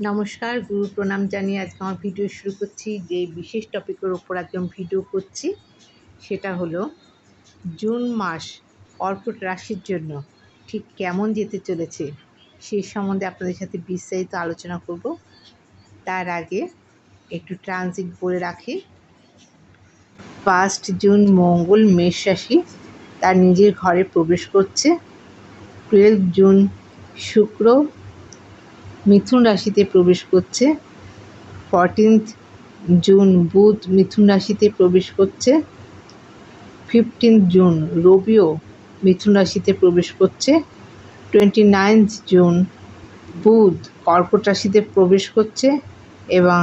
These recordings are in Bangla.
নমস্কার, গুরু প্রণাম জানিয়ে আজকে আমার ভিডিও শুরু করছি। যে বিশেষ টপিকের উপর একদম ভিডিও করছি সেটা হলো জুন মাস কর্কট রাশির জন্য ঠিক কেমন যেতে চলেছে সেই সম্বন্ধে আপনাদের সাথে বিস্তারিত আলোচনা করব। তার আগে একটু ট্রানজিট বলে রাখি। 1 জুন মঙ্গল মেষ রাশি তার নিজের ঘরে প্রবেশ করছে। 12 জুন শুক্র মিথুন রাশিতে প্রবেশ করছে। 14 জুন বুধ মিথুন রাশিতে প্রবেশ করছে। 15 জুন রবিও মিথুন রাশিতে প্রবেশ করছে। 29 জুন বুধ কর্কট রাশিতে প্রবেশ করছে এবং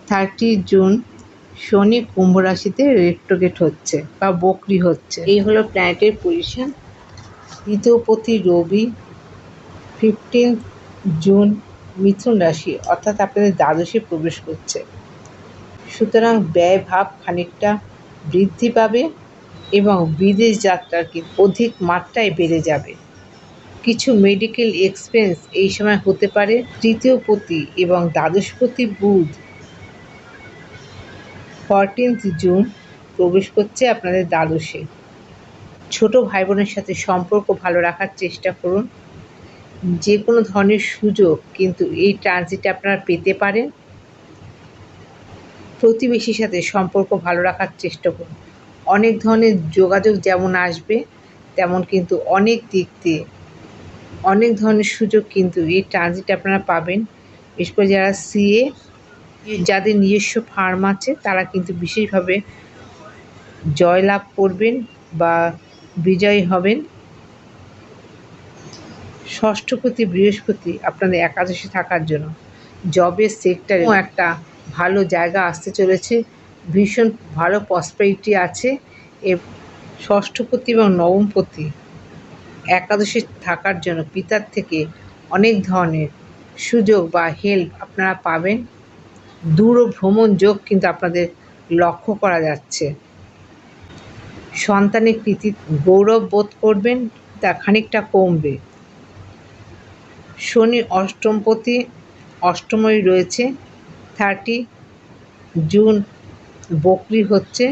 30 জুন শনি কুম্ভ রাশিতে রেট্রোগেট হচ্ছে বা বক্রি হচ্ছে। এই হলো প্ল্যানেটের পজিশন। দ্বিতীয়পতি রবি 15 জুন মিথুন রাশি অর্থাৎ আপনাদের দ্বাদশে প্রবেশ করছে। সুতরাং ব্যয় ভাব খানিকটা বৃদ্ধি পাবে এবং বিদেশ যাত্রার অধিক মাত্রায় বেড়ে যাবে। কিছু মেডিকেল এক্সপেন্স এই সময় হতে পারে। তৃতীয়পতি এবং দ্বাদশপতি বুধ 14 জুন প্রবেশ করছে আপনাদের দ্বাদশে। ছোট ভাই বোনের সাথে সম্পর্ক ভালো রাখার চেষ্টা করুন। যে কোনো ধরনের সুযোগ কিন্তু এই ট্রানজিটে আপনারা পেতে পারেন। প্রতিবেশীর সাথে সম্পর্ক ভালো রাখার চেষ্টা করুন। অনেক ধরনের যোগাযোগ যেমন আসবে তেমন কিন্তু অনেক দিক দিয়ে অনেক ধরনের সুযোগ কিন্তু এই ট্রানজিটে আপনারা পাবেন। বিশেষ করে যারা সিএ, যাদের নিজস্ব ফার্ম আছে তারা কিন্তু বিশেষভাবে জয়লাভ করবেন বা বিজয়ী হবেন। ষষ্ঠপতি বৃহস্পতি আপনাদের একাদশে থাকার জন্য জবের সেক্টরে একটা ভালো জায়গা আসতে চলেছে। ভীষণ ভালো প্রসপেরিটি আছে। ষষ্ঠপতি এবং নবমপতি একাদশে থাকার জন্য পিতার থেকে অনেক ধরনের সুযোগ বা হেল্প আপনারা পাবেন। দূর ভ্রমণ যোগ কিন্তু আপনাদের লক্ষ্য করা যাচ্ছে। সন্তানের প্রীতি গৌরব বোধ করবেন, তা খানিকটা কমবে। শনি অষ্টমপতি অষ্টমই রয়েছে। 30 জুন বক্রি হচ্ছে।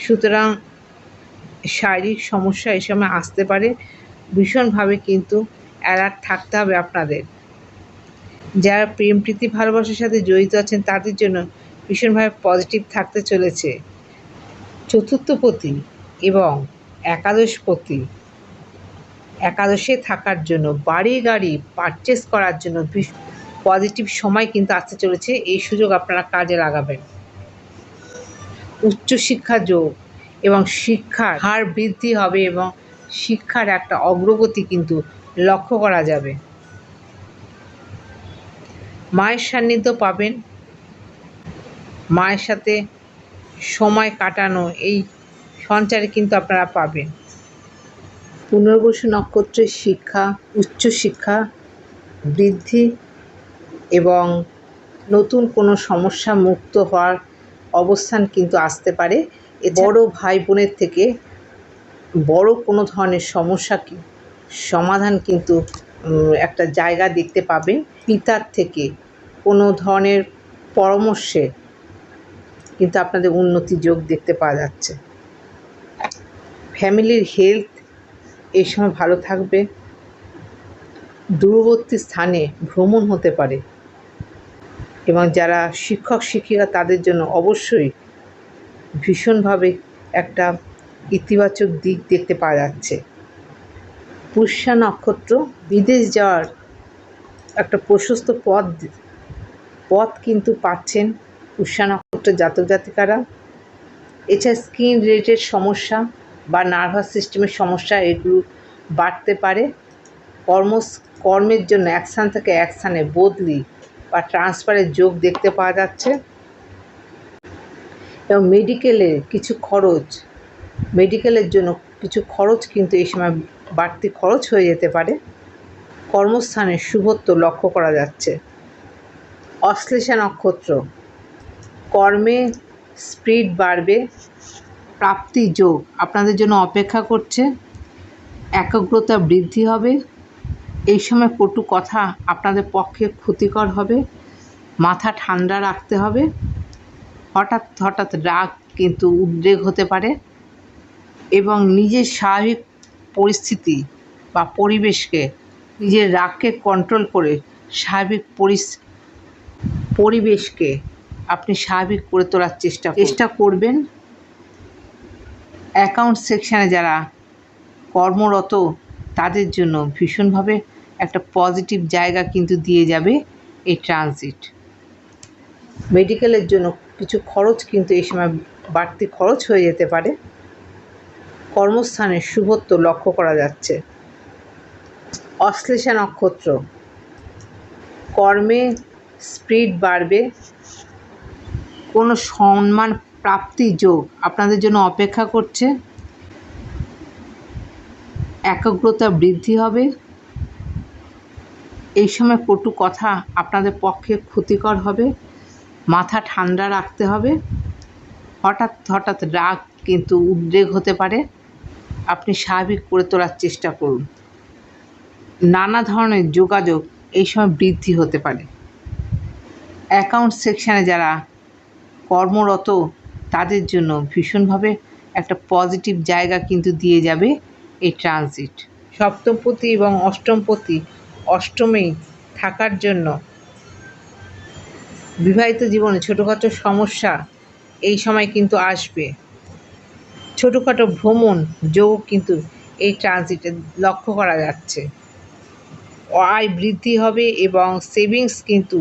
সুতরাং শারীরিক সমস্যা এই সময় আসতে পারে। ভীষণভাবে কিন্তু অ্যালার্ট থাকতে হবে আপনাদের। যারা প্রেম প্রীতি ভালোবাসার সাথে জড়িত আছেন তাদের জন্য ভীষণভাবে পজিটিভ থাকতে চলেছে। চতুর্থপতি এবং একাদশপতি একাদশে থাকার জন্য বাড়ি গাড়ি পারচেস করার জন্য পজিটিভ সময় কিন্তু আসতে চলেছে। এই সুযোগ আপনারা কাজে লাগাবেন। উচ্চশিক্ষা যোগ এবং শিক্ষার হার বৃদ্ধি হবে এবং শিক্ষার একটা অগ্রগতি কিন্তু লক্ষ্য করা যাবে। মায়ের সান্নিধ্য পাবেন। মায়ের সাথে সময় কাটানো এই সঞ্চারে কিন্তু আপনারা পাবেন। পুনর্বসু নক্ষত্রের শিক্ষা, উচ্চশিক্ষা বৃদ্ধি এবং নতুন কোনো সমস্যা মুক্ত হওয়ার অবস্থান কিন্তু আসতে পারে। বড় ভাই বোনের থেকে বড় কোনো ধরনের সমস্যা সমাধান কিন্তু একটা জায়গা দেখতে পাবেন। পিতার থেকে কোনো ধরনের পরামর্শে কিন্তু আপনাদের উন্নতি যোগ দেখতে পাওয়া যাচ্ছে। ফ্যামিলির হেলথ এই সময় ভালো থাকবে। দূরবর্তী স্থানে ভ্রমণ হতে পারে এবং যারা শিক্ষক শিক্ষিকা তাদের জন্য অবশ্যই ভীষণভাবে একটা ইতিবাচক দিক দেখতে পাওয়া যাচ্ছে। পুষ্যা নক্ষত্র বিদেশ যাওয়ার একটা প্রশস্ত পথ কিন্তু পাচ্ছেন পুষ্যা নক্ষত্র জাতক জাতিকারা। এছাড়া স্কিন রিলেটেড সমস্যা বা নার্ভাস সিস্টেমের সমস্যা এগুলো বাড়তে পারে। কর্মের জন্য এক স্থান থেকে এক স্থানে বদলি বা ট্রান্সফারের যোগ দেখতে পাওয়া যাচ্ছে এবং মেডিকেলের জন্য কিছু খরচ কিন্তু এই সময় বাড়তি খরচ হয়ে যেতে পারে। কর্মস্থানে শুভত্ব লক্ষ্য করা যাচ্ছে। অশ্লেষা নক্ষত্র কর্মে স্পিড বাড়বে। প্রাপ্তি যোগ আপনাদের জন্য অপেক্ষা করছে। একাগ্রতা বৃদ্ধি হবে। এই সময় কটু কথা আপনাদের পক্ষে ক্ষতিকর হবে। মাথা ঠান্ডা রাখতে হবে। হঠাৎ হঠাৎ রাগ কিন্তু উদ্রেক হতে পারে এবং নিজের স্বাভাবিক পরিস্থিতি বা পরিবেশকে, নিজের রাগকে কন্ট্রোল করে স্বাভাবিক পরিবেশকে আপনি স্বাভাবিক করে তোলার চেষ্টা করবেন। অ্যাকাউন্ট সেকশানে যারা কর্মরত তাদের জন্য ভীষণভাবে একটা পজিটিভ জায়গা কিন্তু দিয়ে যাবে এই ট্রানজিট। মেডিকেলের জন্য কিছু খরচ কিন্তু এই সময় বাড়তি খরচ হয়ে যেতে পারে। কর্মস্থানে শুভত্ব লক্ষ্য করা যাচ্ছে। অশ্লেষা নক্ষত্র, কর্মে স্পিড বাড়বে। কোনো সম্মান প্রাপ্তির যোগ আপনাদের জন্য অপেক্ষা করছে। একাগ্রতা বৃদ্ধি হবে। এই সময় কটু কথা আপনাদের পক্ষে ক্ষতিকর হবে। মাথা ঠান্ডা রাখতে হবে। হঠাৎ হঠাৎ রাগ কিন্তু উদ্রেক হতে পারে, আপনি স্বাভাবিক করে তোলার চেষ্টা করুন। নানা ধরনের যোগাযোগ এই সময় বৃদ্ধি হতে পারে। অ্যাকাউন্ট সেকশানে যারা কর্মরত তাদের জন্য ভীষণভাবে একটা পজিটিভ জায়গা কিন্তু দিয়ে যাবে এই ট্রানজিট। সপ্তমপতি এবং অষ্টমপতি অষ্টমেই থাকার জন্য বিবাহিত জীবনে ছোটোখাটো সমস্যা এই সময় কিন্তু আসবে। ছোটোখাটো ভ্রমণ যোগ কিন্তু এই ট্রানজিটে লক্ষ্য করা যাচ্ছে। আয় বৃদ্ধি হবে এবং সেভিংস কিন্তু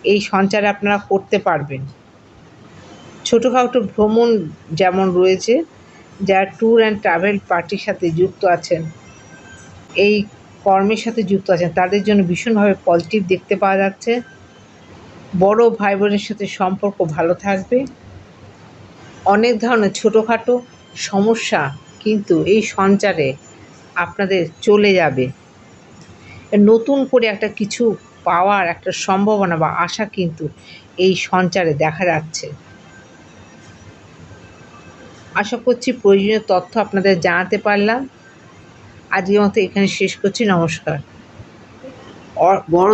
এই সঞ্চারে আপনারা করতে পারবেন। ছোটোখাটো ভ্রমণ যেমন রয়েছে, যারা ট্যুর অ্যান্ড ট্রাভেল পার্টির সাথে যুক্ত আছেন, এই কর্মের সাথে যুক্ত আছেন, তাদের জন্য ভীষণভাবে পজিটিভ দেখতে পাওয়া যাচ্ছে। বড় ভাই বোনের সাথে সম্পর্ক ভালো থাকবে। অনেক ধরনের ছোটোখাটো সমস্যা কিন্তু এই সঞ্চারে আপনাদের চলে যাবে। নতুন করে একটা কিছু পাওয়ার একটা সম্ভাবনা বা আশা কিন্তু এই সঞ্চারে দেখা যাচ্ছে। আশা করছি প্রয়োজনীয় তথ্য আপনাদের জানাতে পারলাম। আজকের মতো এখানে শেষ করছি। নমস্কার। বড়